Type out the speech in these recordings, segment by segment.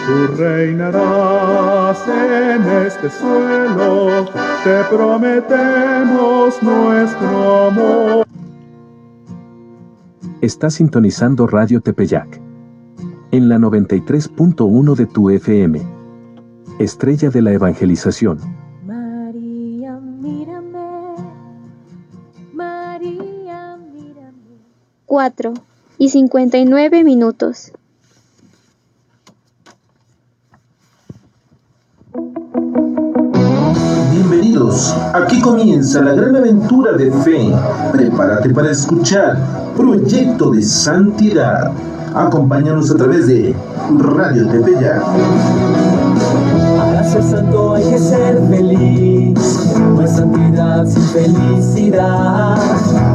Tú reinarás en este suelo, te prometemos nuestro amor. Estás sintonizando Radio Tepeyac. En la 93.1 de tu FM. Estrella de la evangelización. María, mírame. María, mírame. 4:59. Bienvenidos, aquí comienza la gran aventura de fe. Prepárate para escuchar Proyecto de Santidad. Acompáñanos a través de Radio Tepeyac. Para ser santo hay que ser feliz, no hay santidad sin felicidad.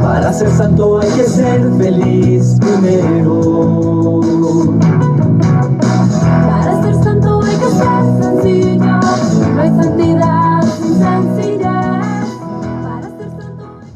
Para ser santo hay que ser feliz primero. Para ser santo hay que ser sencillo, no hay santidad sin sencillez. Para ser santo hay...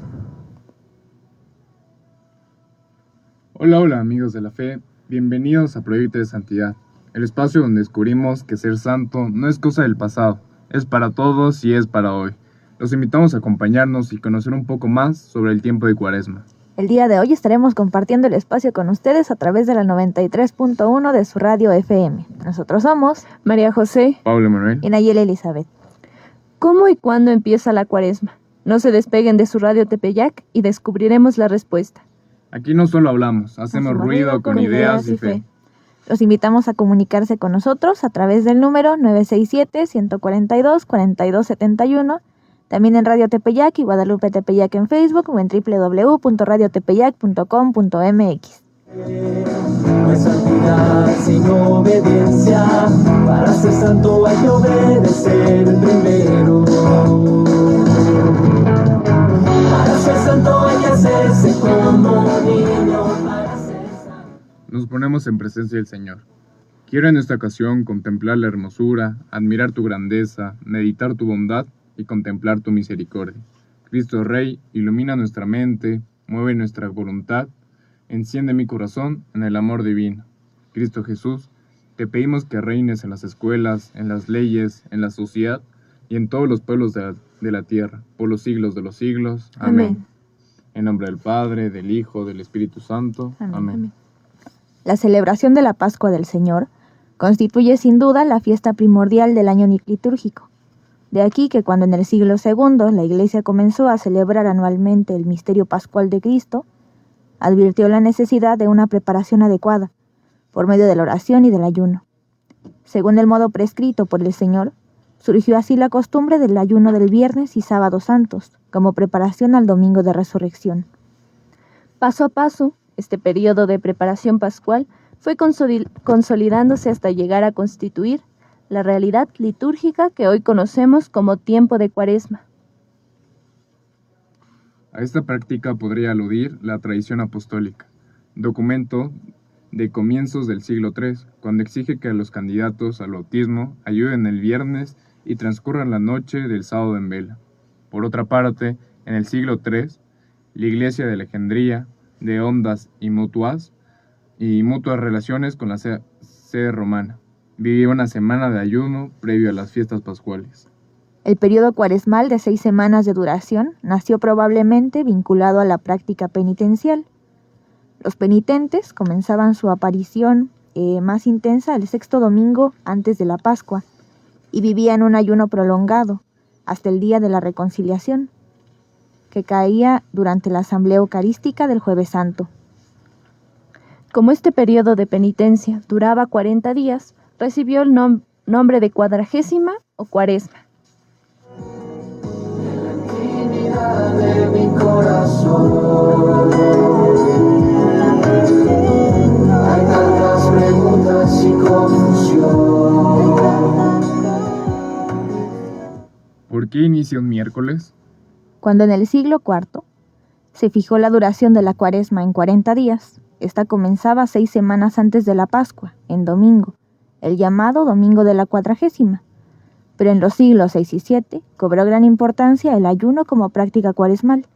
Hola amigos de la fe, bienvenidos a Proyecto de Santidad, el espacio donde descubrimos que ser santo no es cosa del pasado, es para todos y es para hoy. Los invitamos a acompañarnos y conocer un poco más sobre el tiempo de Cuaresma. El día de hoy estaremos compartiendo el espacio con ustedes a través de la 93.1 de su radio FM. Nosotros somos María José, Pablo Manuel y Nayeli Elizabeth. ¿Cómo y cuándo empieza la Cuaresma? No se despeguen de su radio Tepeyac y descubriremos la respuesta. Aquí no solo hablamos, hacemos ruido con ideas y fe. Los invitamos a comunicarse con nosotros a través del número 967-142-4271, también en Radio Tepeyac y Guadalupe Tepeyac en Facebook o en www.radiotepeyac.com.mx. No hay santidad sin obediencia, para ser santo hay que obedecer primero. Para ser santo hay que hacerse como niño. Nos ponemos en presencia del Señor. Quiero en esta ocasión contemplar la hermosura, admirar tu grandeza, meditar tu bondad y contemplar tu misericordia. Cristo Rey, ilumina nuestra mente, mueve nuestra voluntad, enciende mi corazón en el amor divino. Cristo Jesús, te pedimos que reines en las escuelas, en las leyes, en la sociedad y en todos los pueblos de la tierra, por los siglos de los siglos. Amén. En nombre del Padre, del Hijo, del Espíritu Santo. Amén. La celebración de la Pascua del Señor constituye sin duda la fiesta primordial del año litúrgico. De aquí que cuando en el siglo II la Iglesia comenzó a celebrar anualmente el misterio pascual de Cristo, advirtió la necesidad de una preparación adecuada, por medio de la oración y del ayuno. Según el modo prescrito por el Señor, surgió así la costumbre del ayuno del viernes y sábado santos, como preparación al domingo de resurrección. Paso a paso, este periodo de preparación pascual fue consolidándose hasta llegar a constituir la realidad litúrgica que hoy conocemos como tiempo de Cuaresma. A esta práctica podría aludir la tradición apostólica, documento de comienzos del siglo III, cuando exige que a los candidatos al bautismo ayuden el viernes y transcurran la noche del sábado en vela. Por otra parte, en el siglo III, la Iglesia de Alejandría, de hondas y mutuas relaciones con la sede romana, vivía una semana de ayuno previo a las fiestas pascuales. El periodo cuaresmal de 6 semanas de duración nació probablemente vinculado a la práctica penitencial. Los penitentes comenzaban su aparición más intensa el 6º domingo antes de la Pascua y vivían un ayuno prolongado hasta el día de la reconciliación, que caía durante la asamblea eucarística del Jueves Santo. Como este periodo de penitencia duraba 40 días, recibió el nombre de Cuadragésima o Cuaresma. De mi corazón hay tantas preguntas y confusión. ¿Por qué inicia un miércoles? Cuando en el siglo IV se fijó la duración de la Cuaresma en 40 días, esta comenzaba 6 semanas antes de la Pascua, en domingo, el llamado Domingo de la Cuadragésima. Pero en los siglos VI y VII cobró gran importancia el ayuno como práctica cuaresmal.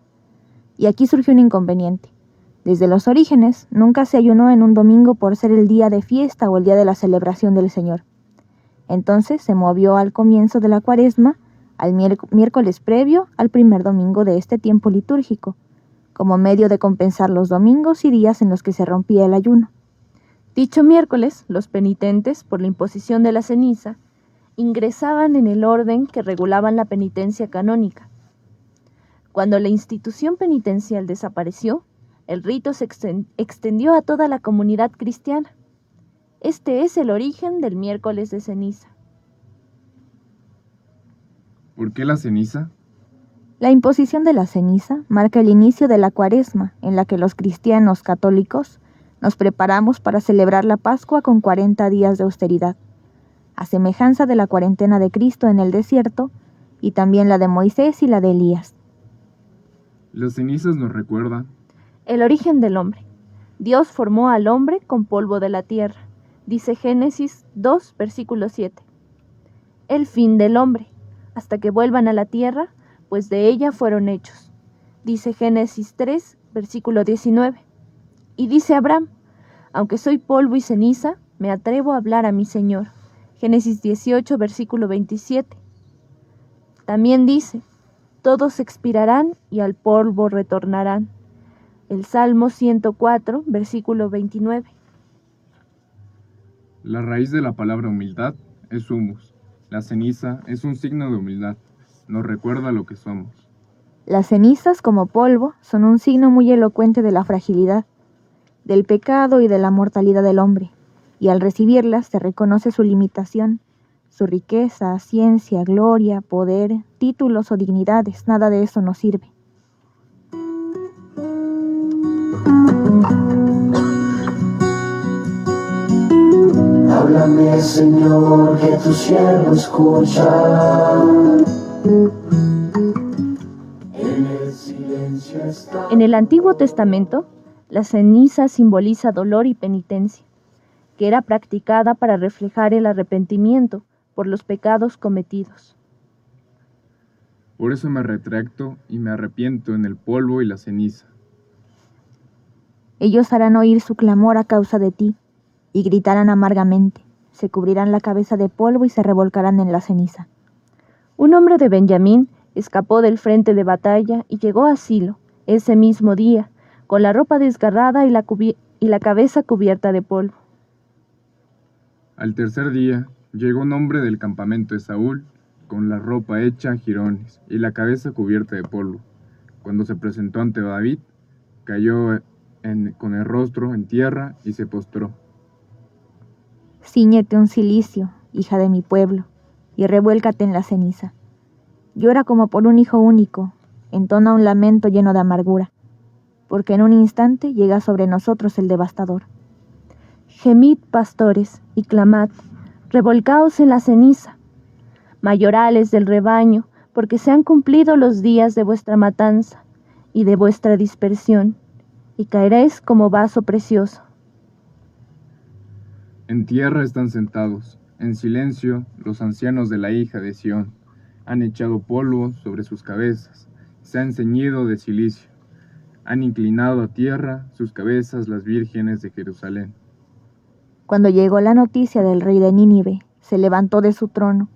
Y aquí surgió un inconveniente. Desde los orígenes, nunca se ayunó en un domingo por ser el día de fiesta o el día de la celebración del Señor. Entonces se movió al comienzo de la Cuaresma, al miércoles previo al primer domingo de este tiempo litúrgico, como medio de compensar los domingos y días en los que se rompía el ayuno. Dicho miércoles, los penitentes, por la imposición de la ceniza, ingresaban en el orden que regulaban la penitencia canónica. Cuando la institución penitencial desapareció, el rito se extendió a toda la comunidad cristiana. Este es el origen del miércoles de ceniza. ¿Por qué la ceniza? La imposición de la ceniza marca el inicio de la Cuaresma, en la que los cristianos católicos nos preparamos para celebrar la Pascua con 40 días de austeridad, a semejanza de la cuarentena de Cristo en el desierto y también la de Moisés y la de Elías. Las cenizas nos recuerdan el origen del hombre. Dios formó al hombre con polvo de la tierra, dice Génesis 2, versículo 7. El fin del hombre, hasta que vuelvan a la tierra, pues de ella fueron hechos, dice Génesis 3, versículo 19. Y dice Abraham, aunque soy polvo y ceniza, me atrevo a hablar a mi Señor, Génesis 18, versículo 27. También dice, todos expirarán y al polvo retornarán, el Salmo 104, versículo 29. La raíz de la palabra humildad es humus. La ceniza es un signo de humildad. Nos recuerda lo que somos. Las cenizas, como polvo, son un signo muy elocuente de la fragilidad, del pecado y de la mortalidad del hombre, y al recibirlas se reconoce su limitación, su riqueza, ciencia, gloria, poder, títulos o dignidades. Nada de eso nos sirve. Háblame, Señor, que tu siervo escucha. En el silencio está. En el Antiguo Testamento, la ceniza simboliza dolor y penitencia, que era practicada para reflejar el arrepentimiento por los pecados cometidos. Por eso me retracto y me arrepiento en el polvo y la ceniza. Ellos harán oír su clamor a causa de ti, y gritarán amargamente, se cubrirán la cabeza de polvo y se revolcarán en la ceniza. Un hombre de Benjamín escapó del frente de batalla y llegó a Silo ese mismo día, con la ropa desgarrada y la cabeza cubierta de polvo. Al tercer día, llegó un hombre del campamento de Saúl, con la ropa hecha jirones y la cabeza cubierta de polvo. Cuando se presentó ante David, cayó con el rostro en tierra y se postró. Cíñete un cilicio, hija de mi pueblo, y revuélcate en la ceniza. Llora como por un hijo único, entona un lamento lleno de amargura, porque en un instante llega sobre nosotros el devastador. Gemid, pastores, y clamad, revolcaos en la ceniza, mayorales del rebaño, porque se han cumplido los días de vuestra matanza y de vuestra dispersión, y caeréis como vaso precioso. En tierra están sentados, en silencio, los ancianos de la hija de Sión. Han echado polvo sobre sus cabezas, se han ceñido de cilicio. Han inclinado a tierra sus cabezas las vírgenes de Jerusalén. Cuando llegó la noticia del rey de Nínive, se levantó de su trono,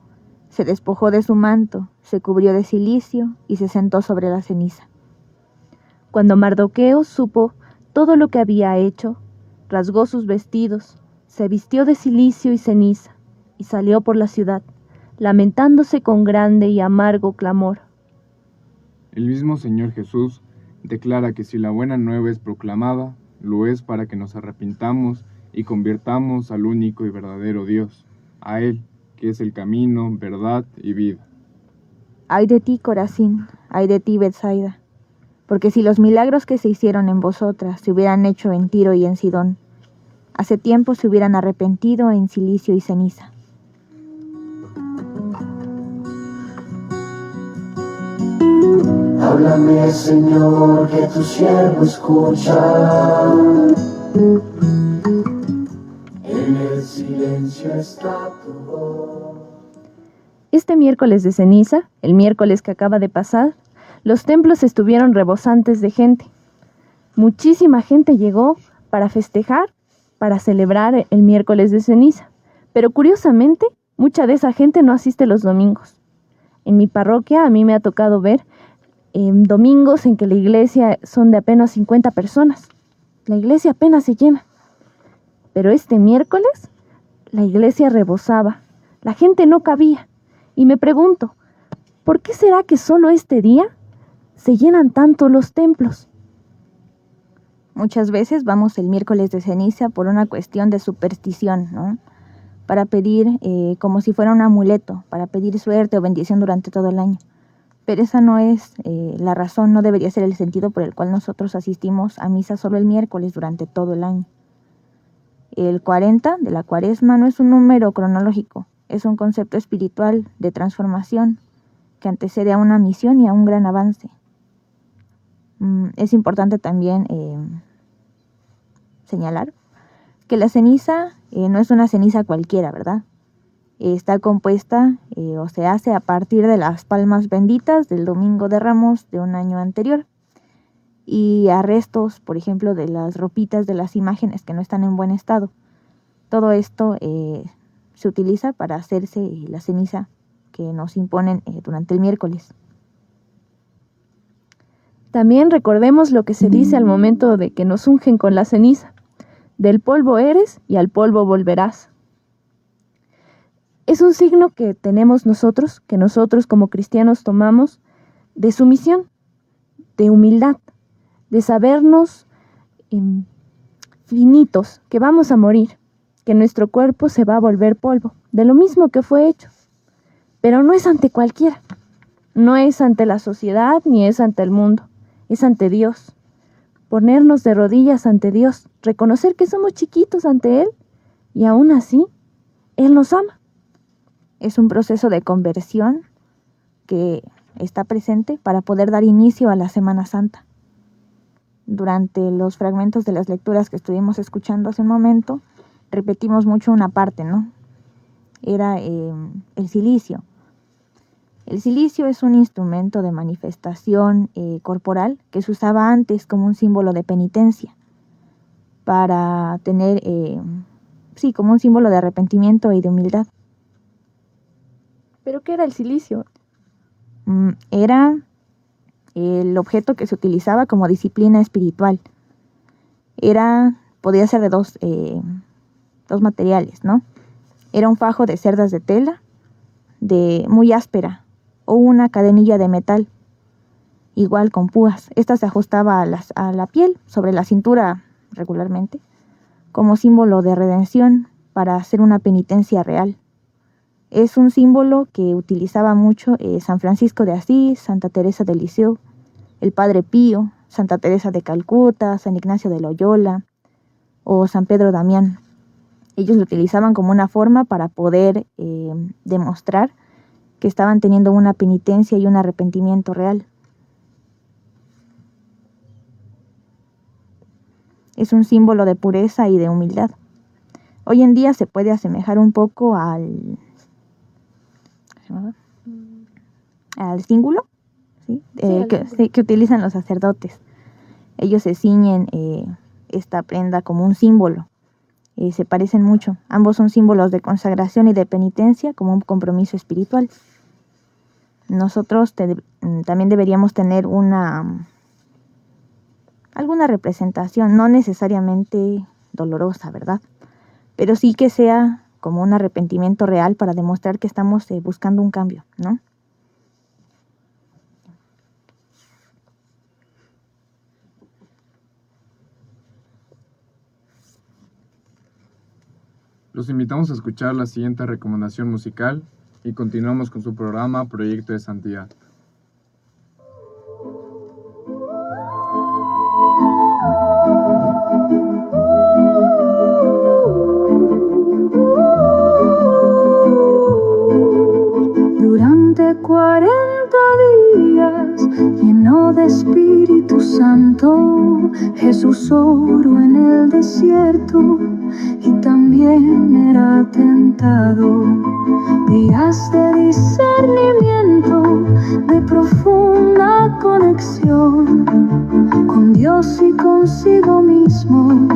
se despojó de su manto, se cubrió de cilicio y se sentó sobre la ceniza. Cuando Mardoqueo supo todo lo que había hecho, rasgó sus vestidos, se vistió de cilicio y ceniza, y salió por la ciudad, lamentándose con grande y amargo clamor. El mismo Señor Jesús declara que si la buena nueva es proclamada, lo es para que nos arrepintamos y convirtamos al único y verdadero Dios, a Él, que es el camino, verdad y vida. Ay de ti, Corazín, ay de ti, Betsaida, porque si los milagros que se hicieron en vosotras se hubieran hecho en Tiro y en Sidón, hace tiempo se hubieran arrepentido en cilicio y ceniza. Háblame, Señor, que tu siervo escucha. En el silencio está tu voz. Este miércoles de ceniza, el miércoles que acaba de pasar, los templos estuvieron rebosantes de gente. Muchísima gente llegó para festejar, para celebrar el miércoles de ceniza, pero curiosamente Mucha de esa gente no asiste los domingos. En mi parroquia a mí me ha tocado ver domingos en que la iglesia son de apenas 50 personas. La iglesia apenas se llena. Pero este miércoles la iglesia rebosaba. La gente no cabía. Y me pregunto, ¿por qué será que solo este día se llenan tanto los templos? Muchas veces vamos el miércoles de ceniza por una cuestión de superstición, ¿no? Para pedir, como si fuera un amuleto, para pedir suerte o bendición durante todo el año. Pero esa no es la razón, no debería ser el sentido por el cual nosotros asistimos a misa solo el miércoles durante todo el año. El 40 de la Cuaresma no es un número cronológico, es un concepto espiritual de transformación que antecede a una misión y a un gran avance. Es importante también señalar que la ceniza no es una ceniza cualquiera, ¿verdad? Está compuesta o se hace a partir de las palmas benditas del Domingo de Ramos de un año anterior y a restos, por ejemplo, de las ropitas de las imágenes que no están en buen estado. Todo esto se utiliza para hacerse la ceniza que nos imponen durante el miércoles. También recordemos lo que se dice al momento de que nos ungen con la ceniza. Del polvo eres y al polvo volverás. Es un signo que tenemos nosotros, que nosotros como cristianos tomamos, de sumisión, de humildad, de sabernos finitos, que vamos a morir, que nuestro cuerpo se va a volver polvo, de lo mismo que fue hecho. Pero no es ante cualquiera, no es ante la sociedad ni es ante el mundo, es ante Dios. Ponernos de rodillas ante Dios, reconocer que somos chiquitos ante Él y aún así, Él nos ama. Es un proceso de conversión que está presente para poder dar inicio a la Semana Santa. Durante los fragmentos de las lecturas que estuvimos escuchando hace un momento, repetimos mucho una parte, ¿no? Era el cilicio. El cilicio es un instrumento de manifestación corporal que se usaba antes como un símbolo de penitencia, para tener, como un símbolo de arrepentimiento y de humildad. ¿Pero qué era el cilicio? Era el objeto que se utilizaba como disciplina espiritual. Podía ser de dos materiales, ¿no? Era un fajo de cerdas de tela, muy áspera, o una cadenilla de metal, igual con púas. Esta se ajustaba a la piel, sobre la cintura regularmente, como símbolo de redención para hacer una penitencia real. Es un símbolo que utilizaba mucho San Francisco de Asís, Santa Teresa de Lisieux, el Padre Pío, Santa Teresa de Calcuta, San Ignacio de Loyola o San Pedro Damián. Ellos lo utilizaban como una forma para poder demostrar que estaban teniendo una penitencia y un arrepentimiento real. Es un símbolo de pureza y de humildad. Hoy en día se puede asemejar un poco al cíngulo, ¿sí? Que utilizan los sacerdotes. Ellos se ciñen esta prenda como un símbolo. Se parecen mucho. Ambos son símbolos de consagración y de penitencia como un compromiso espiritual. Nosotros también deberíamos tener alguna representación, no necesariamente dolorosa, ¿verdad? Pero sí que sea como un arrepentimiento real para demostrar que estamos buscando un cambio, ¿no? Los invitamos a escuchar la siguiente recomendación musical y continuamos con su programa Proyecto de Santidad. Durante 40 días, lleno de Espíritu Santo, Jesús oró en el desierto y también era tentado. Días de discernimiento, de profunda conexión con Dios y consigo mismo,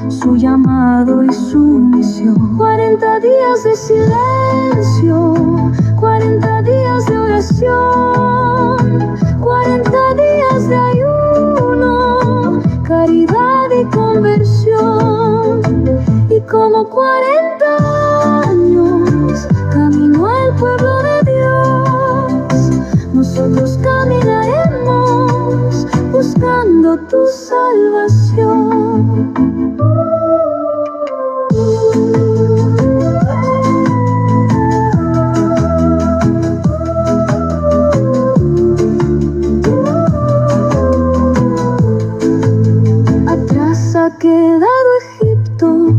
su llamado y su misión. 40 días de silencio silencio, 40 días de oración, 40 días de ayuno, caridad y conversión. Y como 40 años caminó el pueblo de Dios, nosotros caminaremos buscando tu salvación. Atrás ha quedado Egipto,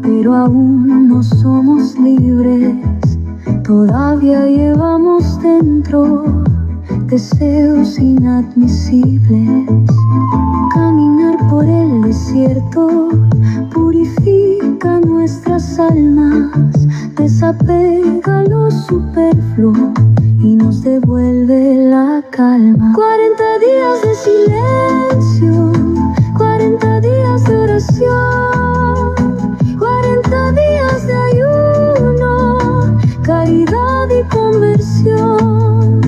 pero aún no somos libres. Todavía llevamos dentro deseos inadmisibles. Caminar por el desierto purifica nuestras almas, desapega lo superfluo y nos devuelve la calma. 40 días de silencio, 40 días de oración, 40 días de ayuno, caridad y conversión.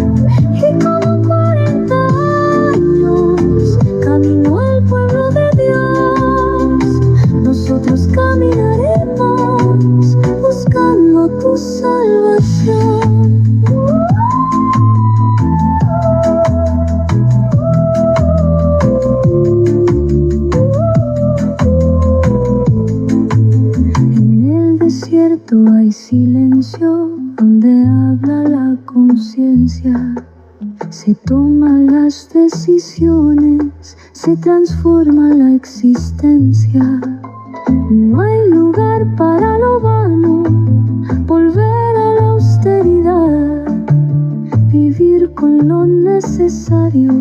Y como 40 años caminó el pueblo de Dios, nosotros caminaremos buscando tu salvación. En el desierto hay silencio donde habla la conciencia. Se toman las decisiones, se transforma la existencia. No hay lugar para lo vano, volver a la austeridad, vivir con lo necesario,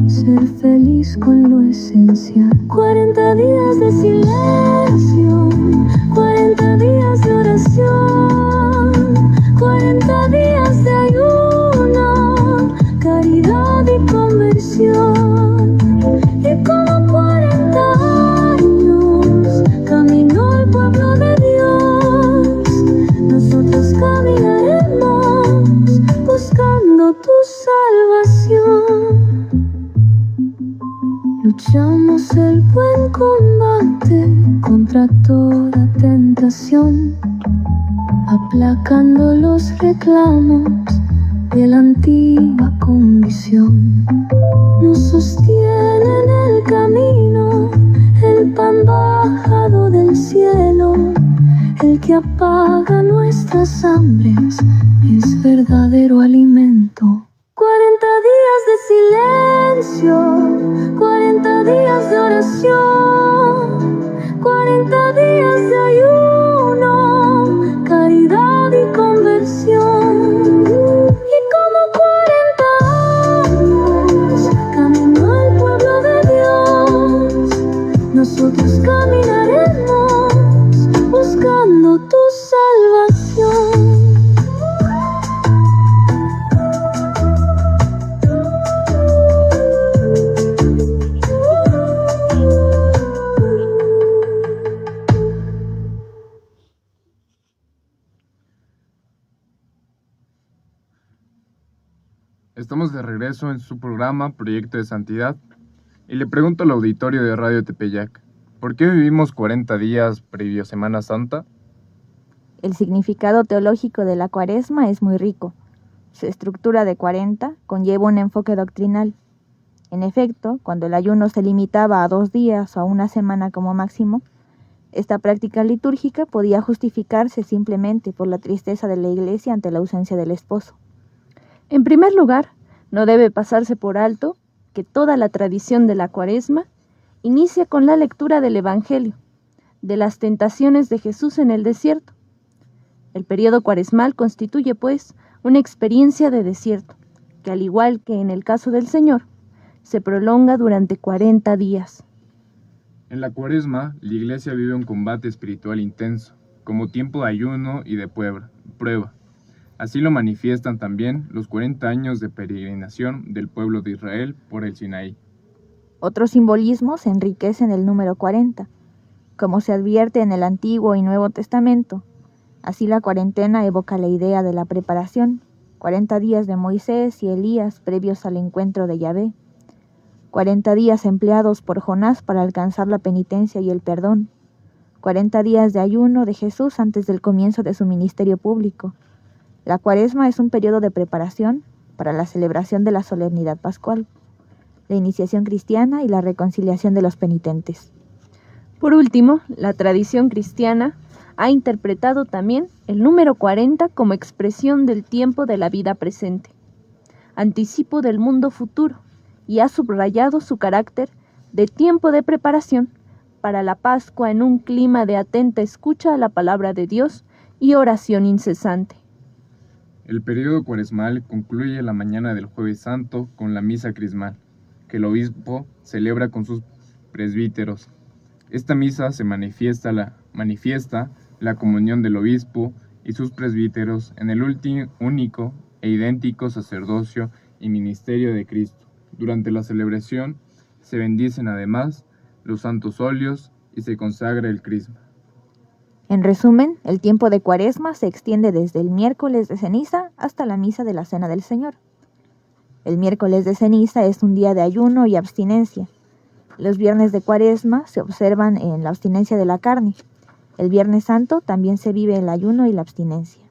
ser feliz con lo esencial. 40 días de silencio, 40 días de oración, 40 días de ayuno, caridad y conversión. Y como 40 años caminó el pueblo de Dios, nosotros caminaremos buscando tu salvación. Luchamos el buen combate contra toda tentación, aplacando los reclamos de la antigua condición. Nos sostiene en el camino el pan bajado del cielo, el que apaga nuestras hambres, es verdadero alimento. 40 días de silencio, 40 días de oración, 40 días de ayuno, caridad y conversión. Y como 40 años caminó el pueblo de Dios, nosotros caminaremos buscando tu salvación. Estamos de regreso en su programa Proyecto de Santidad y le pregunto al auditorio de Radio Tepeyac, ¿por qué vivimos 40 días previo Semana Santa? El significado teológico de la Cuaresma es muy rico. Su estructura de 40 conlleva un enfoque doctrinal. En efecto, cuando el ayuno se limitaba a 2 días o a una semana como máximo, esta práctica litúrgica podía justificarse simplemente por la tristeza de la Iglesia ante la ausencia del esposo. En primer lugar, no debe pasarse por alto que toda la tradición de la Cuaresma inicia con la lectura del Evangelio, de las tentaciones de Jesús en el desierto. El periodo cuaresmal constituye, pues, una experiencia de desierto, que al igual que en el caso del Señor, se prolonga durante 40 días. En la Cuaresma, la Iglesia vive un combate espiritual intenso, como tiempo de ayuno y de prueba. Así lo manifiestan también los 40 años de peregrinación del pueblo de Israel por el Sinaí. Otros simbolismos enriquecen el número 40, como se advierte en el Antiguo y Nuevo Testamento. Así la cuarentena evoca la idea de la preparación, 40 días de Moisés y Elías previos al encuentro de Yahvé, 40 días empleados por Jonás para alcanzar la penitencia y el perdón, 40 días de ayuno de Jesús antes del comienzo de su ministerio público. La Cuaresma es un periodo de preparación para la celebración de la solemnidad pascual, la iniciación cristiana y la reconciliación de los penitentes. Por último, la tradición cristiana ha interpretado también el número 40 como expresión del tiempo de la vida presente, anticipo del mundo futuro, y ha subrayado su carácter de tiempo de preparación para la Pascua en un clima de atenta escucha a la palabra de Dios y oración incesante. El periodo cuaresmal concluye la mañana del Jueves Santo con la misa crismal, que el obispo celebra con sus presbíteros. Esta misa se manifiesta la comunión del obispo y sus presbíteros en el único e idéntico sacerdocio y ministerio de Cristo. Durante la celebración se bendicen además los santos óleos y se consagra el crisma. En resumen, el tiempo de Cuaresma se extiende desde el miércoles de ceniza hasta la misa de la Cena del Señor. El miércoles de ceniza es un día de ayuno y abstinencia. Los viernes de Cuaresma se observan en la abstinencia de la carne. El Viernes Santo también se vive el ayuno y la abstinencia.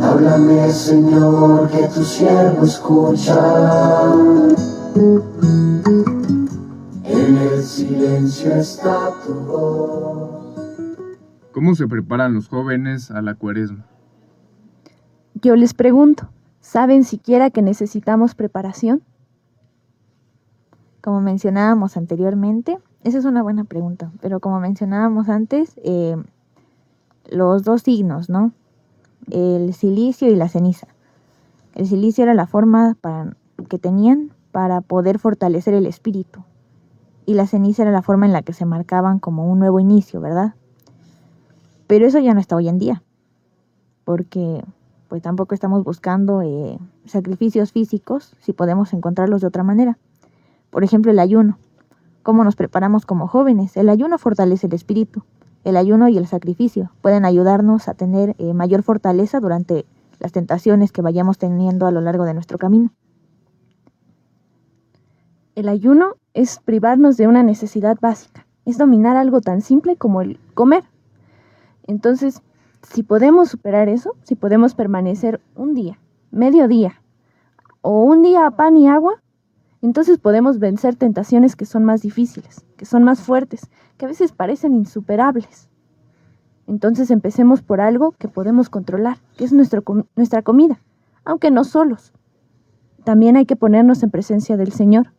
Háblame, Señor, que tu siervo escucha. En el silencio está tu voz. ¿Cómo se preparan los jóvenes a la Cuaresma? Yo les pregunto, ¿saben siquiera que necesitamos preparación? Como mencionábamos anteriormente, esa es una buena pregunta, pero como mencionábamos antes, los dos signos, ¿no? El cilicio y la ceniza. El cilicio era la forma que tenían para poder fortalecer el espíritu, y la ceniza era la forma en la que se marcaban como un nuevo inicio, ¿verdad? Pero eso ya no está hoy en día, porque pues tampoco estamos buscando sacrificios físicos si podemos encontrarlos de otra manera. Por ejemplo, el ayuno. ¿Cómo nos preparamos como jóvenes? El ayuno fortalece el espíritu. El ayuno y el sacrificio pueden ayudarnos a tener mayor fortaleza durante las tentaciones que vayamos teniendo a lo largo de nuestro camino. El ayuno es privarnos de una necesidad básica, es dominar algo tan simple como el comer. Entonces, si podemos superar eso, si podemos permanecer un día, medio día, o un día a pan y agua, entonces podemos vencer tentaciones que son más difíciles, que son más fuertes, que a veces parecen insuperables. Entonces empecemos por algo que podemos controlar, que es nuestra comida, aunque no solos. También hay que ponernos en presencia del Señor,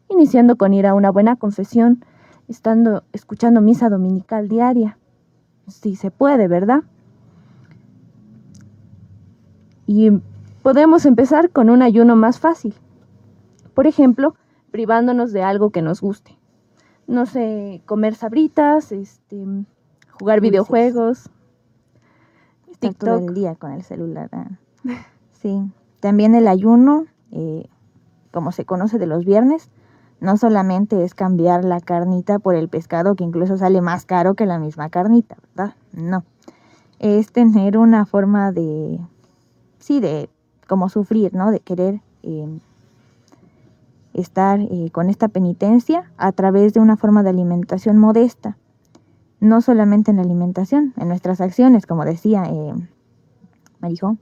iniciando con ir a una buena confesión, escuchando misa dominical diaria, si se puede, ¿verdad? Y podemos empezar con un ayuno más fácil. Por ejemplo, privándonos de algo que nos guste. No sé, comer sabritas, jugar videojuegos, Estar TikTok. todo el día con el celular. Sí, también el ayuno, como se conoce de los viernes, no solamente es cambiar la carnita por el pescado, que incluso sale más caro que la misma carnita, ¿verdad? No, es tener una forma de como sufrir, ¿no? De querer estar con esta penitencia a través de una forma de alimentación modesta. No solamente en la alimentación, en nuestras acciones, como decía Marijó,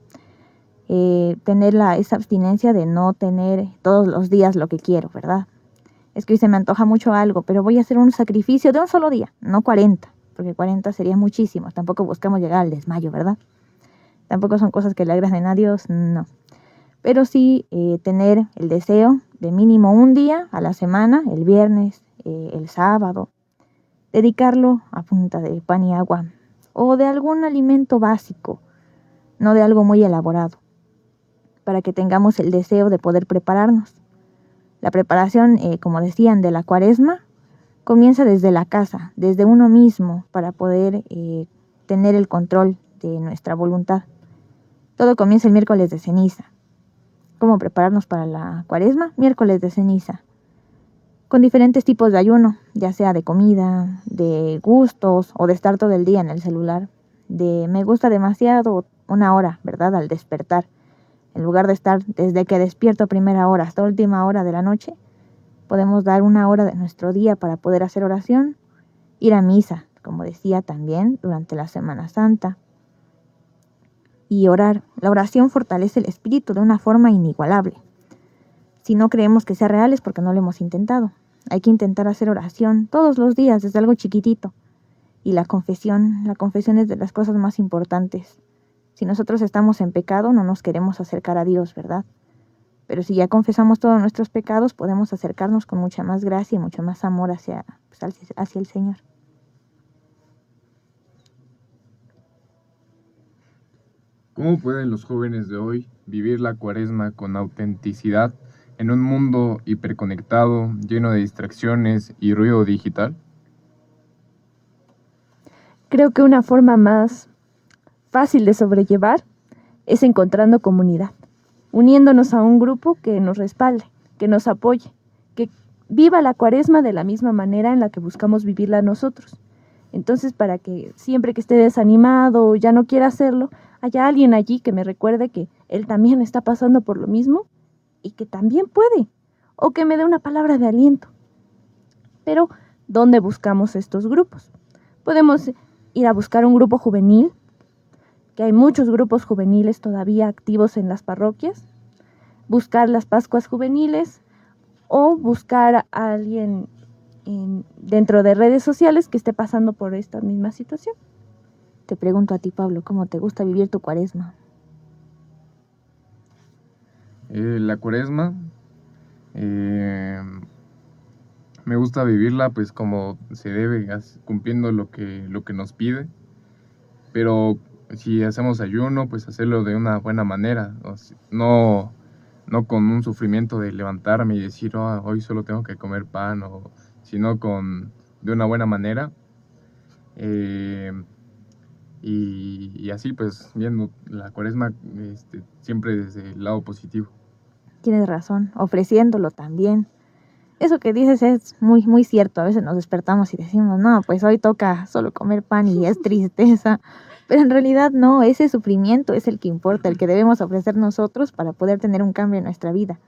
tener esa abstinencia de no tener todos los días lo que quiero, ¿verdad? Es que hoy se me antoja mucho algo, pero voy a hacer un sacrificio de un solo día, no 40, porque 40 sería muchísimo. Tampoco buscamos llegar al desmayo, ¿verdad? Tampoco son cosas que le agraden a Dios, no. Pero sí tener el deseo de mínimo un día a la semana, el viernes, el sábado, dedicarlo a punta de pan y agua o de algún alimento básico, no de algo muy elaborado, para que tengamos el deseo de poder prepararnos. La preparación, como decían, de la Cuaresma comienza desde la casa, desde uno mismo, para poder tener el control de nuestra voluntad. Todo comienza el miércoles de ceniza. ¿Cómo prepararnos para la Cuaresma? Miércoles de ceniza, con diferentes tipos de ayuno, ya sea de comida, de gustos o de estar todo el día en el celular, de me gusta demasiado, una hora, ¿verdad? Al despertar. En lugar de estar desde que despierto a primera hora hasta última hora de la noche, podemos dar una hora de nuestro día para poder hacer oración, ir a misa, como decía también, durante la Semana Santa, y orar. La oración fortalece el espíritu de una forma inigualable. Si no creemos que sea real es porque no lo hemos intentado. Hay que intentar hacer oración todos los días, desde algo chiquitito. Y la confesión es de las cosas más importantes. Si nosotros estamos en pecado, no nos queremos acercar a Dios, ¿verdad? Pero si ya confesamos todos nuestros pecados, podemos acercarnos con mucha más gracia y mucho más amor hacia el Señor. ¿Cómo pueden los jóvenes de hoy vivir la Cuaresma con autenticidad en un mundo hiperconectado, lleno de distracciones y ruido digital? Creo que una forma más fácil de sobrellevar es encontrando comunidad, uniéndonos a un grupo que nos respalde, que nos apoye, que viva la Cuaresma de la misma manera en la que buscamos vivirla nosotros. Entonces, para que siempre que esté desanimado o ya no quiera hacerlo, haya alguien allí que me recuerde que él también está pasando por lo mismo y que también puede, o que me dé una palabra de aliento. Pero, ¿dónde buscamos estos grupos? Podemos ir a buscar un grupo juvenil, que hay muchos grupos juveniles todavía activos en las parroquias, buscar las Pascuas juveniles o buscar a alguien dentro de redes sociales que esté pasando por esta misma situación. Te pregunto a ti, Pablo, ¿cómo te gusta vivir tu Cuaresma? La Cuaresma, me gusta vivirla pues como se debe, cumpliendo lo que nos pide, pero si hacemos ayuno, pues hacerlo de una buena manera, no con un sufrimiento de levantarme y decir, hoy solo tengo que comer pan, sino de una buena manera, y así pues viendo la Cuaresma siempre desde el lado positivo. Tienes razón, ofreciéndolo también. Eso que dices es muy, muy cierto. A veces nos despertamos y decimos, no, pues hoy toca solo comer pan y es tristeza. Pero en realidad no, ese sufrimiento es el que importa, el que debemos ofrecer nosotros para poder tener un cambio en nuestra vida.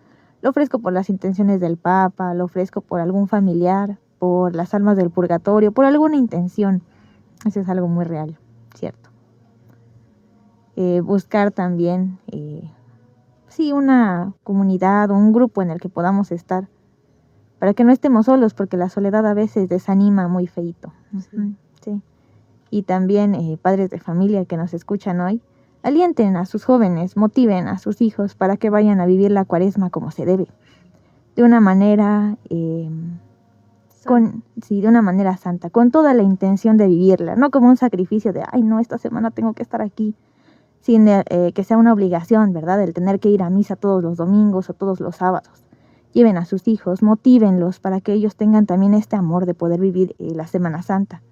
Lo ofrezco por las intenciones del Papa, lo ofrezco por algún familiar, por las almas del purgatorio, por alguna intención. Eso es algo muy real, cierto. Buscar también, una comunidad o un grupo en el que podamos estar, para que no estemos solos, porque la soledad a veces desanima muy feíto. Sí. Y también padres de familia que nos escuchan hoy, alienten a sus jóvenes, motiven a sus hijos para que vayan a vivir la Cuaresma como se debe, de una manera de una manera santa, con toda la intención de vivirla, no como un sacrificio de, no, esta semana tengo que estar aquí, sin que sea una obligación, ¿verdad?, el tener que ir a misa todos los domingos o todos los sábados. Lleven a sus hijos, motívenlos para que ellos tengan también este amor de poder vivir la Semana Santa.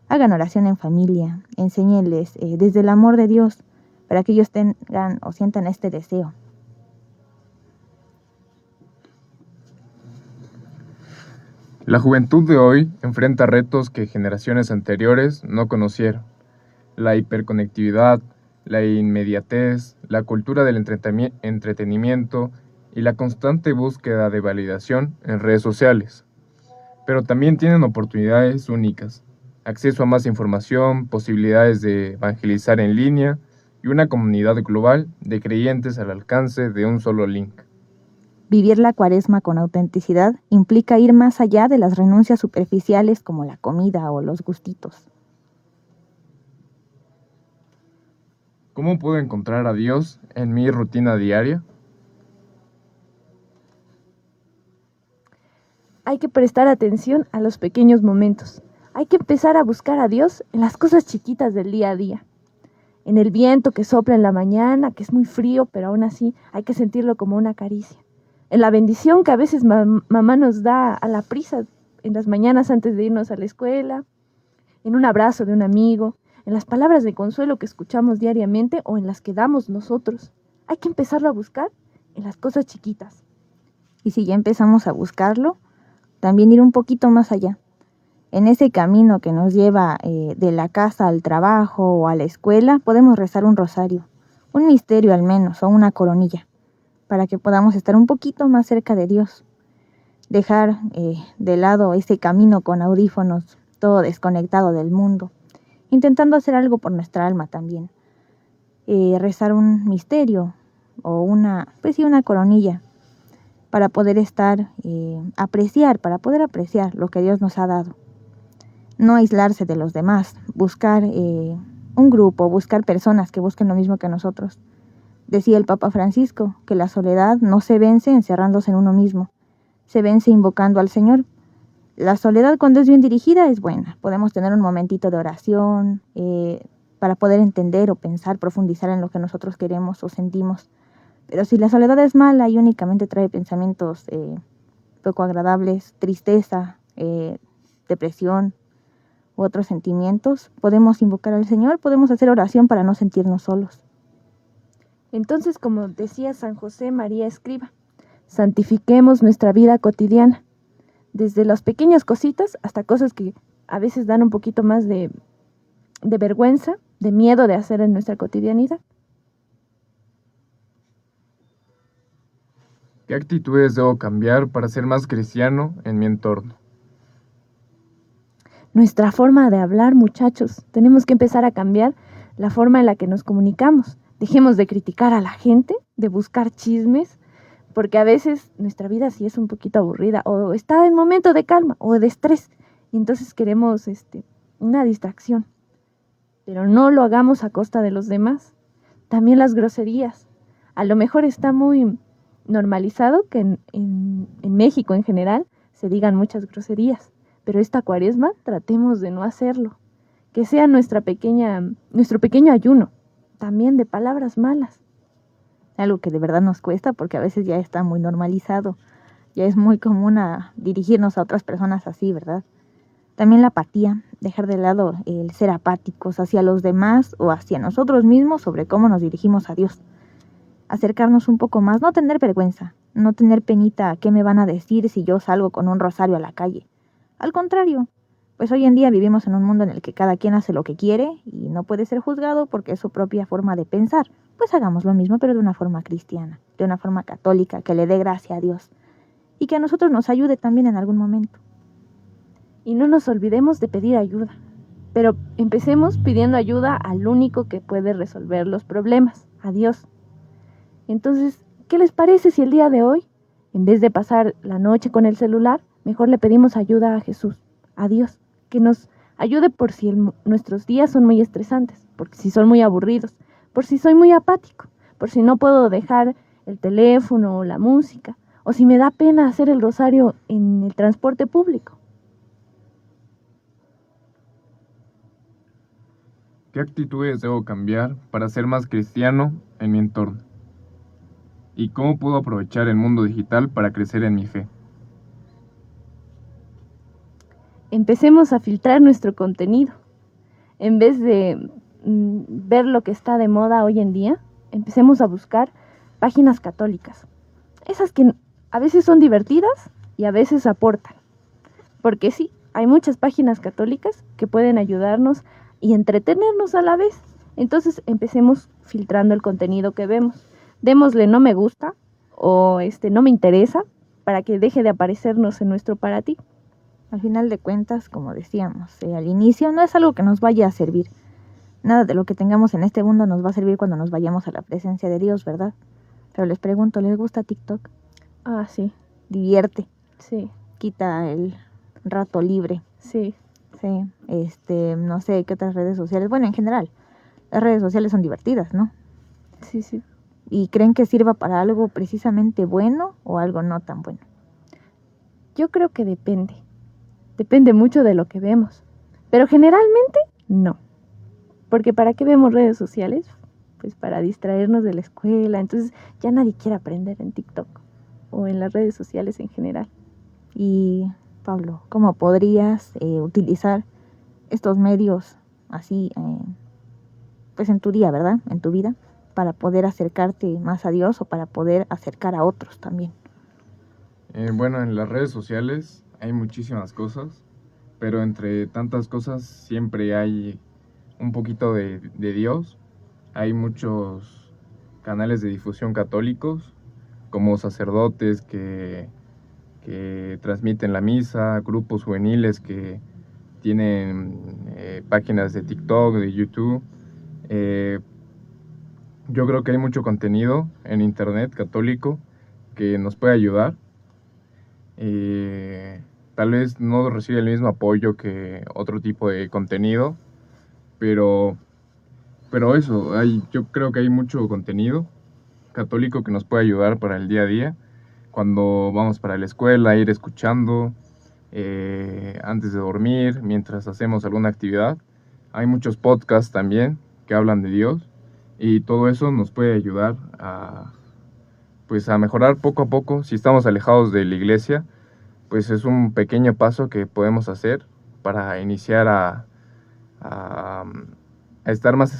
Hagan oración en familia, enséñenles desde el amor de Dios, para que ellos tengan o sientan este deseo. La juventud de hoy enfrenta retos que generaciones anteriores no conocieron. La hiperconectividad, la inmediatez, la cultura del entretenimiento y la constante búsqueda de validación en redes sociales. Pero también tienen oportunidades únicas, acceso a más información, posibilidades de evangelizar en línea y una comunidad global de creyentes al alcance de un solo link. Vivir la Cuaresma con autenticidad implica ir más allá de las renuncias superficiales como la comida o los gustitos. ¿Cómo puedo encontrar a Dios en mi rutina diaria? Hay que prestar atención a los pequeños momentos. Hay que empezar a buscar a Dios en las cosas chiquitas del día a día. En el viento que sopla en la mañana, que es muy frío, pero aún así hay que sentirlo como una caricia. En la bendición que a veces mamá nos da a la prisa en las mañanas antes de irnos a la escuela. En un abrazo de un amigo. En las palabras de consuelo que escuchamos diariamente o en las que damos nosotros. Hay que empezarlo a buscar en las cosas chiquitas. Y si ya empezamos a buscarlo, también ir un poquito más allá. En ese camino que nos lleva de la casa al trabajo o a la escuela, podemos rezar un rosario, un misterio al menos, o una coronilla, para que podamos estar un poquito más cerca de Dios. Dejar de lado ese camino con audífonos, todo desconectado del mundo, intentando hacer algo por nuestra alma también. Rezar un misterio o una coronilla, para poder para poder apreciar lo que Dios nos ha dado. No aislarse de los demás, buscar un grupo, buscar personas que busquen lo mismo que nosotros. Decía el Papa Francisco que la soledad no se vence encerrándose en uno mismo, se vence invocando al Señor. La soledad, cuando es bien dirigida, es buena. Podemos tener un momentito de oración para poder entender o pensar, profundizar en lo que nosotros queremos o sentimos. Pero si la soledad es mala y únicamente trae pensamientos poco agradables, tristeza, depresión u otros sentimientos, podemos invocar al Señor, podemos hacer oración para no sentirnos solos. Entonces, como decía San José María Escriba, santifiquemos nuestra vida cotidiana, desde las pequeñas cositas hasta cosas que a veces dan un poquito más de vergüenza, de miedo de hacer en nuestra cotidianidad. ¿Qué actitudes debo cambiar para ser más cristiano en mi entorno? Nuestra forma de hablar, muchachos. Tenemos que empezar a cambiar la forma en la que nos comunicamos. Dejemos de criticar a la gente, de buscar chismes, porque a veces nuestra vida sí es un poquito aburrida, o está en momento de calma, o de estrés, y entonces queremos una distracción. Pero no lo hagamos a costa de los demás. También las groserías. A lo mejor está muy normalizado que en México en general se digan muchas groserías, pero esta Cuaresma tratemos de no hacerlo, que sea nuestro pequeño ayuno, también de palabras malas. Algo que de verdad nos cuesta porque a veces ya está muy normalizado, ya es muy común dirigirnos a otras personas así, ¿verdad? También la apatía, dejar de lado el ser apáticos hacia los demás o hacia nosotros mismos sobre cómo nos dirigimos a Dios. Acercarnos un poco más, no tener vergüenza, no tener penita qué me van a decir si yo salgo con un rosario a la calle. Al contrario, pues hoy en día vivimos en un mundo en el que cada quien hace lo que quiere y no puede ser juzgado porque es su propia forma de pensar. Pues hagamos lo mismo, pero de una forma cristiana, de una forma católica, que le dé gracia a Dios y que a nosotros nos ayude también en algún momento. Y no nos olvidemos de pedir ayuda, pero empecemos pidiendo ayuda al único que puede resolver los problemas, a Dios. Entonces, ¿qué les parece si el día de hoy, en vez de pasar la noche con el celular, mejor le pedimos ayuda a Jesús, a Dios, que nos ayude por si nuestros días son muy estresantes, por si son muy aburridos, por si soy muy apático, por si no puedo dejar el teléfono o la música, o si me da pena hacer el rosario en el transporte público? ¿Qué actitudes debo cambiar para ser más cristiano en mi entorno? ¿Y cómo puedo aprovechar el mundo digital para crecer en mi fe? Empecemos a filtrar nuestro contenido. En vez de ver lo que está de moda hoy en día, empecemos a buscar páginas católicas. Esas que a veces son divertidas y a veces aportan. Porque sí, hay muchas páginas católicas que pueden ayudarnos y entretenernos a la vez. Entonces empecemos filtrando el contenido que vemos. Démosle no me gusta o no me interesa para que deje de aparecernos en nuestro para ti. Al final de cuentas, como decíamos al inicio, no es algo que nos vaya a servir. Nada de lo que tengamos en este mundo nos va a servir cuando nos vayamos a la presencia de Dios, ¿verdad? Pero les pregunto, ¿les gusta TikTok? Ah, sí. Divierte. Sí. Quita el rato libre. Sí. Sí. No sé qué otras redes sociales. Bueno, en general, las redes sociales son divertidas, ¿no? Sí, sí. ¿Y creen que sirva para algo precisamente bueno o algo no tan bueno? Yo creo que depende. Depende mucho de lo que vemos. Pero generalmente, no. Porque ¿para qué vemos redes sociales? Pues para distraernos de la escuela. Entonces ya nadie quiere aprender en TikTok o en las redes sociales en general. Y Pablo, ¿cómo podrías utilizar estos medios así, pues en tu día, ¿verdad? En tu vida, para poder acercarte más a Dios o para poder acercar a otros también? Bueno, en las redes sociales hay muchísimas cosas, pero entre tantas cosas siempre hay un poquito de Dios. Hay muchos canales de difusión católicos, como sacerdotes que transmiten la misa, grupos juveniles que tienen páginas de TikTok, de YouTube. Yo creo que hay mucho contenido en internet católico que nos puede ayudar. Tal vez no recibe el mismo apoyo que otro tipo de contenido, pero eso, yo creo que hay mucho contenido católico que nos puede ayudar para el día a día, cuando vamos para la escuela, ir escuchando, antes de dormir, mientras hacemos alguna actividad. Hay muchos podcasts también que hablan de Dios, y todo eso nos puede ayudar a mejorar poco a poco. Si estamos alejados de la iglesia, pues es un pequeño paso que podemos hacer para iniciar a estar más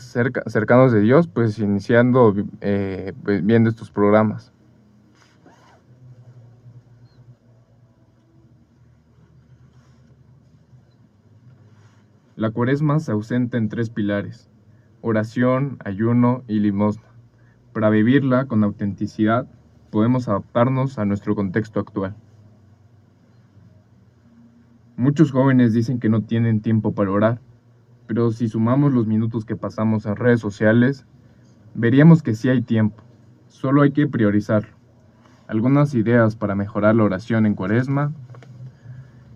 cercanos de Dios, pues iniciando viendo estos programas. La Cuaresma se ausenta en 3 pilares: oración, ayuno y limosna. Para vivirla con autenticidad, podemos adaptarnos a nuestro contexto actual. Muchos jóvenes dicen que no tienen tiempo para orar, pero si sumamos los minutos que pasamos en redes sociales, veríamos que sí hay tiempo, solo hay que priorizarlo. Algunas ideas para mejorar la oración en Cuaresma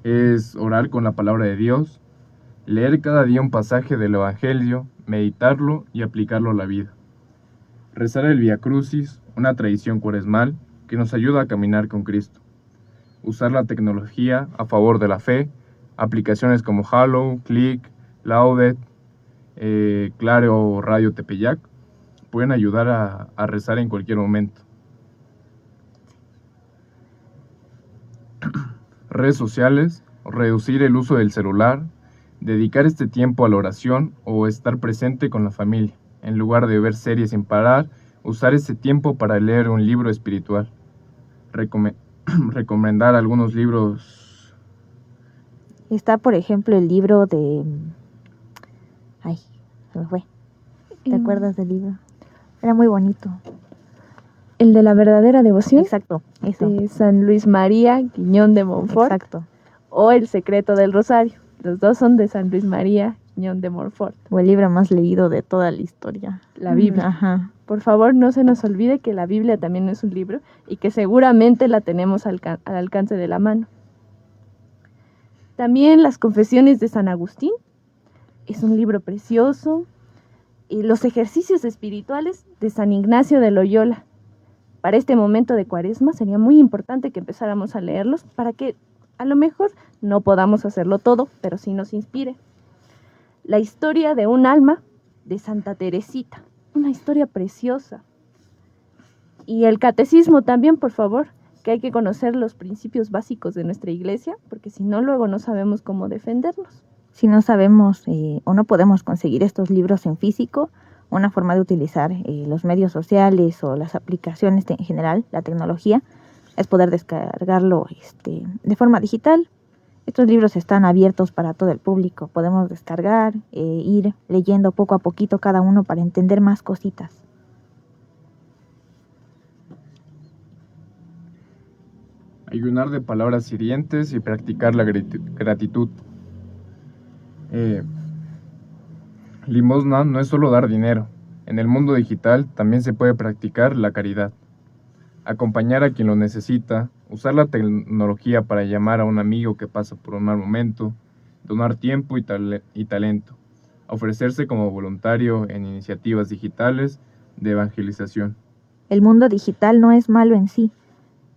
es orar con la palabra de Dios, leer cada día un pasaje del Evangelio, meditarlo y aplicarlo a la vida. Rezar el Vía Crucis, una tradición cuaresmal que nos ayuda a caminar con Cristo. Usar la tecnología a favor de la fe, aplicaciones como Hallow, Click, Laudet, Claro o Radio Tepeyac pueden ayudar a rezar en cualquier momento. Redes sociales, reducir el uso del celular, dedicar este tiempo a la oración o estar presente con la familia. En lugar de ver series sin parar, usar ese tiempo para leer un libro espiritual. Recomendar algunos libros. Está, por ejemplo, el libro de... Ay, se me fue. ¿Te acuerdas del libro? Era muy bonito. El de la verdadera devoción. Exacto, eso. De San Luis María Guiñón de Montfort. Exacto. O El secreto del rosario. Los dos son de San Luis María Guiñón de Montfort. O el libro más leído de toda la historia. La Biblia. Ajá. Por favor, no se nos olvide que la Biblia también es un libro y que seguramente la tenemos al alcance de la mano. También las Confesiones de San Agustín. Es un libro precioso. Y los ejercicios espirituales de San Ignacio de Loyola. Para este momento de Cuaresma sería muy importante que empezáramos a leerlos para que a lo mejor no podamos hacerlo todo, pero sí nos inspire. La historia de un alma de Santa Teresita. Una historia preciosa. Y el catecismo también, por favor, que hay que conocer los principios básicos de nuestra iglesia, porque si no, luego no sabemos cómo defendernos. Si no sabemos o no podemos conseguir estos libros en físico, una forma de utilizar los medios sociales o las aplicaciones en general, la tecnología, es poder descargarlo de forma digital. Estos libros están abiertos para todo el público. Podemos descargar, ir leyendo poco a poquito cada uno para entender más cositas. Ayunar de palabras hirientes y practicar la gratitud. Limosna no es solo dar dinero. En el mundo digital también se puede practicar la caridad. Acompañar a quien lo necesita, usar la tecnología para llamar a un amigo que pasa por un mal momento, donar tiempo y talento, ofrecerse como voluntario en iniciativas digitales de evangelización. El mundo digital no es malo en sí.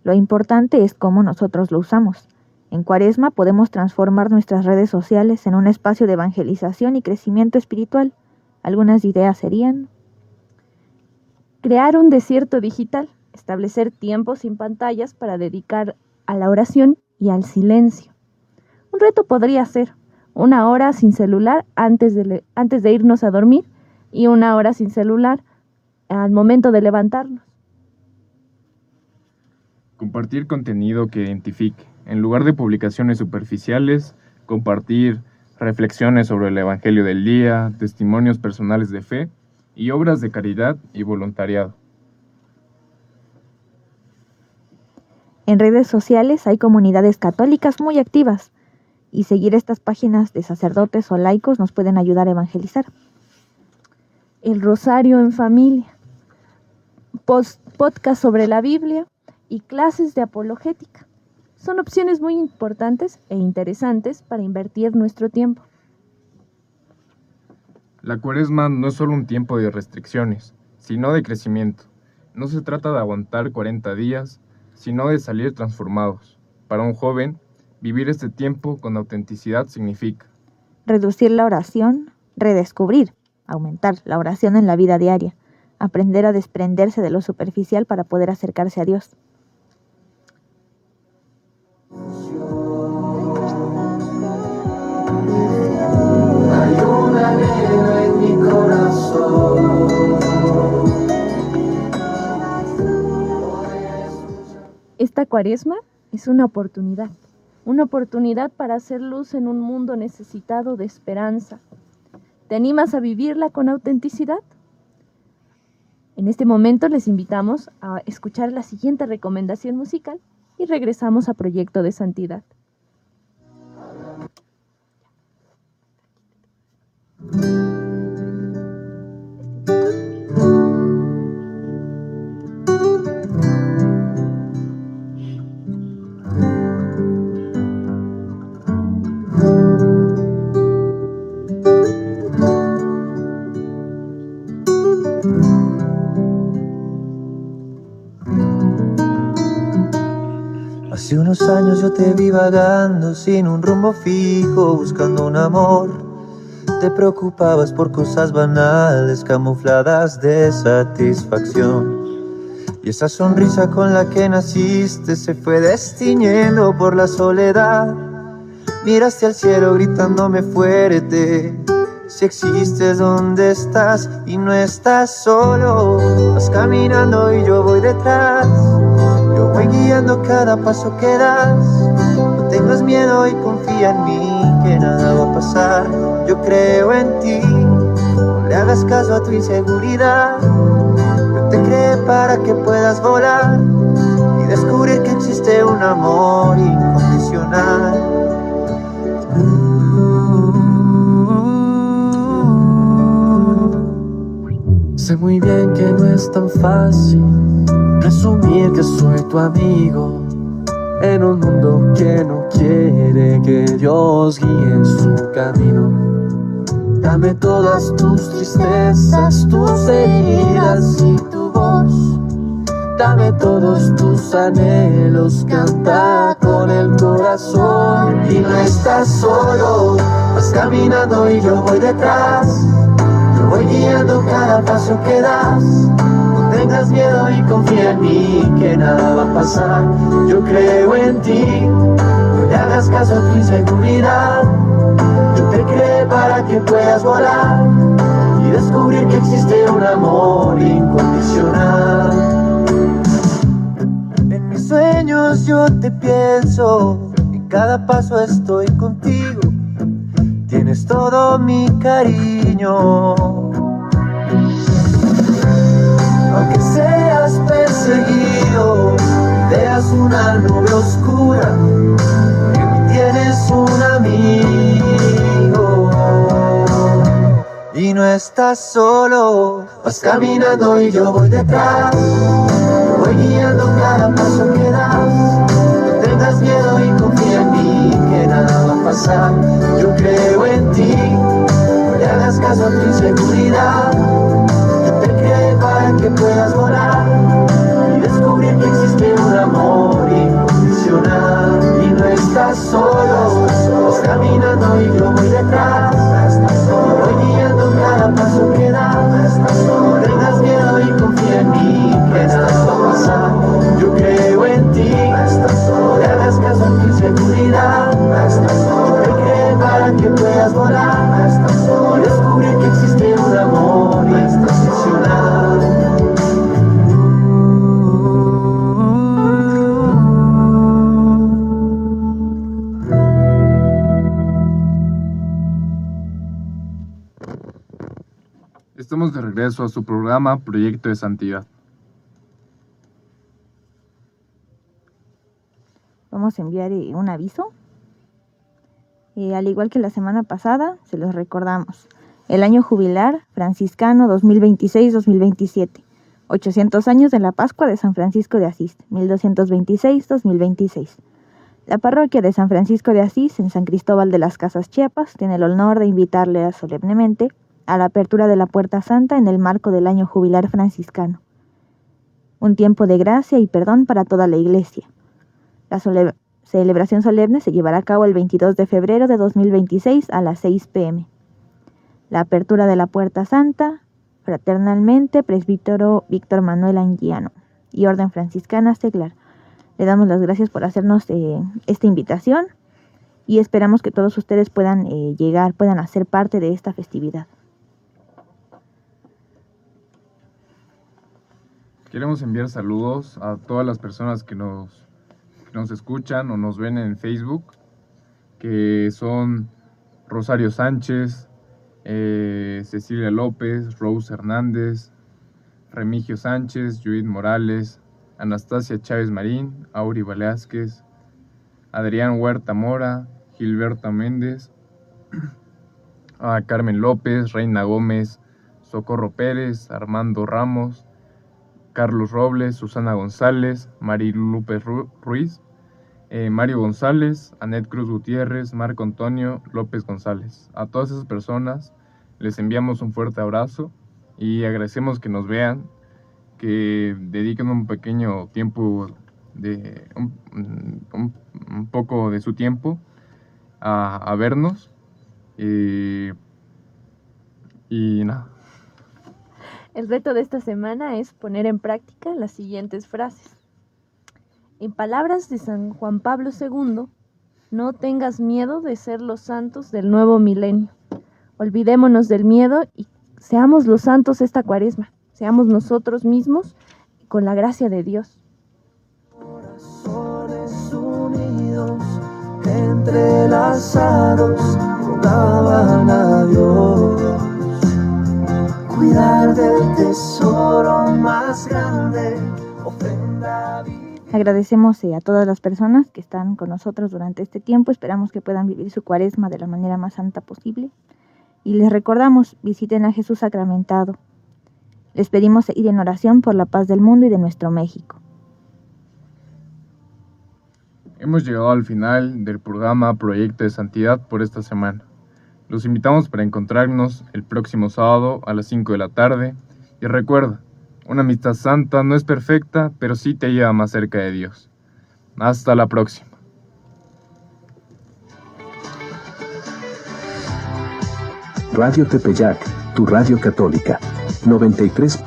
Lo importante es cómo nosotros lo usamos. En Cuaresma podemos transformar nuestras redes sociales en un espacio de evangelización y crecimiento espiritual. Algunas ideas serían: crear un desierto digital, establecer tiempos sin pantallas para dedicar a la oración y al silencio. Un reto podría ser 1 hora sin celular antes de irnos a dormir y 1 hora sin celular al momento de levantarnos. Compartir contenido que identifique. En lugar de publicaciones superficiales, compartir reflexiones sobre el Evangelio del día, testimonios personales de fe y obras de caridad y voluntariado. En redes sociales hay comunidades católicas muy activas y seguir estas páginas de sacerdotes o laicos nos pueden ayudar a evangelizar. El rosario en familia, podcast sobre la Biblia y clases de apologética. Son opciones muy importantes e interesantes para invertir nuestro tiempo. La Cuaresma no es solo un tiempo de restricciones, sino de crecimiento. No se trata de aguantar 40 días, sino de salir transformados. Para un joven, vivir este tiempo con autenticidad significa reducir la oración, redescubrir, aumentar la oración en la vida diaria, aprender a desprenderse de lo superficial para poder acercarse a Dios. Hay un anhelo en mi corazón. Esta Cuaresma es una oportunidad para hacer luz en un mundo necesitado de esperanza. ¿Te animas a vivirla con autenticidad? En este momento les invitamos a escuchar la siguiente recomendación musical y regresamos a Proyecto de Santidad. Hace unos años yo te vi vagando sin un rumbo fijo, buscando un amor. Te preocupabas por cosas banales, camufladas de satisfacción. Y esa sonrisa con la que naciste se fue destiñendo por la soledad. Miraste al cielo gritándome fuerte: si existes, ¿dónde estás? Y no estás solo. Vas caminando y yo voy detrás. Yo voy guiando cada paso que das. No tengas miedo y confía en mí, que nada va a pasar. Yo creo en ti. No le hagas caso a tu inseguridad. Yo te creé para que puedas volar y descubrir que existe un amor incondicional. Sé muy bien que no es tan fácil presumir que soy tu amigo en un mundo que no quiere que Dios guíe su camino. Dame todas tus tristezas, tus heridas y tu voz. Dame todos tus anhelos, canta con el corazón. Y no estás solo, vas caminando y yo voy detrás. Yo voy guiando cada paso que das. No tengas miedo y confía en mí, que nada va a pasar. Yo creo en ti, no le hagas caso a tu inseguridad. Yo te creé para que puedas volar y descubrir que existe un amor incondicional. En mis sueños yo te pienso, en cada paso estoy contigo. Tienes todo mi cariño. Aunque seas perseguido, veas una nube oscura, en mí tienes un amigo. Y no estás solo, vas caminando y yo voy detrás. Voy guiando cada paso que das. No tengas miedo y confía en mí, que nada va a pasar. Yo creo en ti, no le hagas caso a tu inseguridad. Yo te creé para que puedas volar y descubrir que existe un amor incondicional. Y no estás solo, vas caminando y yo voy detrás. Voy guiando cada paso que das. No tengas miedo y confía en mí, que nada va a pasar. Yo creo en ti, no le hagas caso a tu inseguridad. Yo te creé para que puedas volar y descubrir que existe un amor Estamos de regreso a su programa Proyecto de Santidad. Vamos a enviar un aviso. Al igual que la semana pasada, se los recordamos. El año jubilar franciscano 2026-2027. 800 años de la Pascua de San Francisco de Asís, 1226-2026. La parroquia de San Francisco de Asís, en San Cristóbal de las Casas, Chiapas, tiene el honor de invitarle solemnemente a la apertura de la Puerta Santa en el marco del año jubilar franciscano. Un tiempo de gracia y perdón para toda la Iglesia. La celebración solemne se llevará a cabo el 22 de febrero de 2026 a las 6 p.m. La apertura de la Puerta Santa, fraternalmente, presbítero Víctor Manuel Anguiano y Orden Franciscana Seglar. Le damos las gracias por hacernos esta invitación y esperamos que todos ustedes puedan puedan hacer parte de esta festividad. Queremos enviar saludos a todas las personas que nos escuchan o nos ven en Facebook, que son Rosario Sánchez, Cecilia López, Rose Hernández, Remigio Sánchez, Judith Morales, Anastasia Chávez Marín, Auri Velázquez, Adrián Huerta Mora, Gilberto Méndez, Carmen López, Reina Gómez, Socorro Pérez, Armando Ramos, Carlos Robles, Susana González, Marilupe Ruiz, Mario González, Anet Cruz Gutiérrez, Marco Antonio López González. A todas esas personas les enviamos un fuerte abrazo y agradecemos que nos vean, que dediquen un pequeño tiempo, un poco de su tiempo a vernos. Y nada. El reto de esta semana es poner en práctica las siguientes frases. En palabras de San Juan Pablo II, no tengas miedo de ser los santos del nuevo milenio. Olvidémonos del miedo y seamos los santos esta Cuaresma. Seamos nosotros mismos con la gracia de Dios. Corazones unidos, entrelazados, rogaban a Dios cuidar del tesoro más grande, ofrenda viva. Agradecemos a todas las personas que están con nosotros durante este tiempo. Esperamos que puedan vivir su Cuaresma de la manera más santa posible. Y les recordamos, visiten a Jesús sacramentado. Les pedimos ir en oración por la paz del mundo y de nuestro México. Hemos llegado al final del programa Proyecto de Santidad por esta semana. Los invitamos para encontrarnos el próximo sábado a las 5 de la tarde. Y recuerda, una amistad santa no es perfecta, pero sí te lleva más cerca de Dios. Hasta la próxima. Radio Tepeyac, tu radio católica. 93.